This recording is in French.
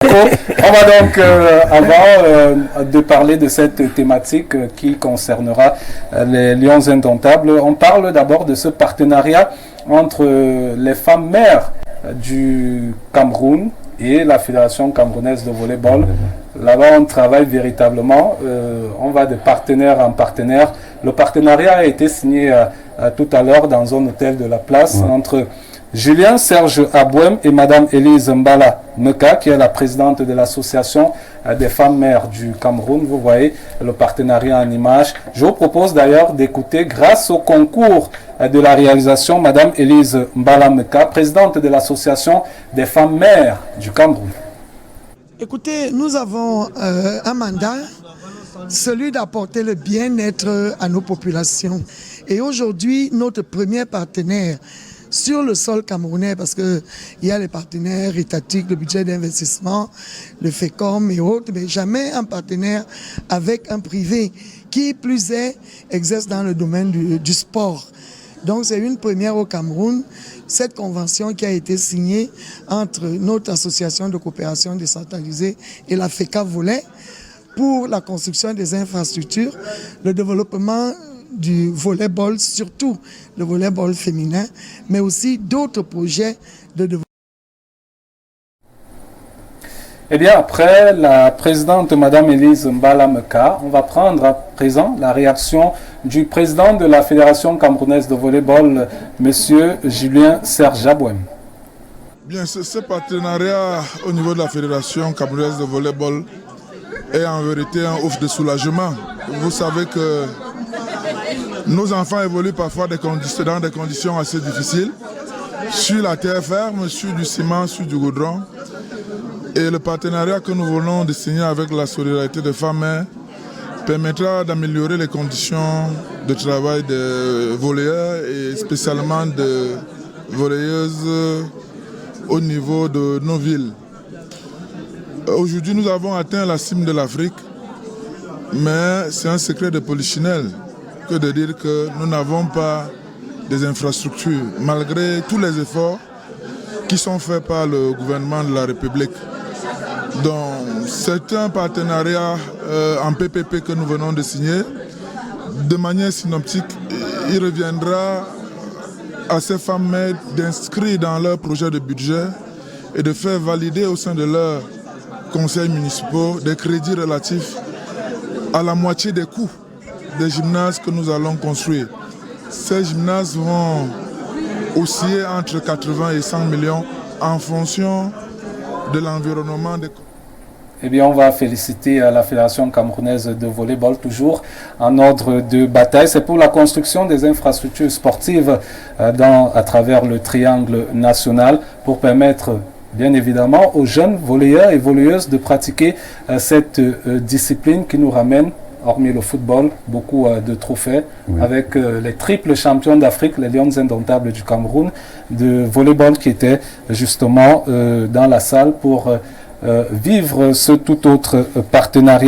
micro. On va donc, avant de parler de cette thématique qui concernera les Lions Indomptables, on parle d'abord de ce partenariat entre les femmes mères du Cameroun et la Fédération camerounaise de volleyball. Là-bas, on travaille véritablement, on va de partenaire en partenaire. Le partenariat a été signé tout à l'heure dans un hôtel de la place entre Julien Serge Abouem et Madame Elise Mbala Meka, qui est la présidente de l'association des femmes mères du Cameroun. Vous voyez le partenariat en image. Je vous propose d'ailleurs d'écouter, grâce au concours de la réalisation, Madame Elise Mbala Meka, présidente de l'association des femmes mères du Cameroun. Écoutez, nous avons un mandat, celui d'apporter le bien-être à nos populations. Et aujourd'hui, notre premier partenaire sur le sol camerounais, parce qu'il y a les partenaires étatiques, le budget d'investissement, le FECOM et autres, mais jamais un partenaire avec un privé qui, plus est, exerce dans le domaine du sport. Donc c'est une première au Cameroun, cette convention qui a été signée entre notre association de coopération décentralisée et la FECA Volley pour la construction des infrastructures, le développement du volleyball, surtout le volleyball féminin, mais aussi d'autres projets de développement. Eh bien, après la présidente Madame Elise Mbala Meka, on va prendre à présent la réaction du président de la Fédération camerounaise de volleyball, Monsieur Julien Serge Abouem. Bien, ce partenariat au niveau de la Fédération camerounaise de volleyball est en vérité un ouf de soulagement. Vous savez que nos enfants évoluent parfois dans des conditions assez difficiles, sur la terre ferme, sur du ciment, sur du goudron. Et le partenariat que nous voulons de signer avec la solidarité des femmes permettra d'améliorer les conditions de travail des volleyeurs et spécialement des volleyeuses au niveau de nos villes. Aujourd'hui, nous avons atteint la cime de l'Afrique, mais c'est un secret de polichinelle que de dire que nous n'avons pas des infrastructures, malgré tous les efforts qui sont faits par le gouvernement de la République. Donc, c'est un partenariat en PPP que nous venons de signer. De manière synoptique, il reviendra à ces femmes d'inscrire dans leur projet de budget et de faire valider au sein de leurs conseils municipaux des crédits relatifs à la moitié des coûts des gymnases que nous allons construire. Ces gymnases vont osciller entre 80 et 100 millions en fonction de l'environnement des... Eh bien, on va féliciter la Fédération camerounaise de volleyball, toujours en ordre de bataille. C'est pour la construction des infrastructures sportives à travers le triangle national pour permettre, bien évidemment, aux jeunes volleyeurs et volleyeuses de pratiquer cette discipline qui nous ramène, hormis le football, beaucoup de trophées, avec les triples champions d'Afrique, les Lions Indomptables du Cameroun, de volleyball qui étaient justement dans la salle pour vivre ce tout autre partenariat.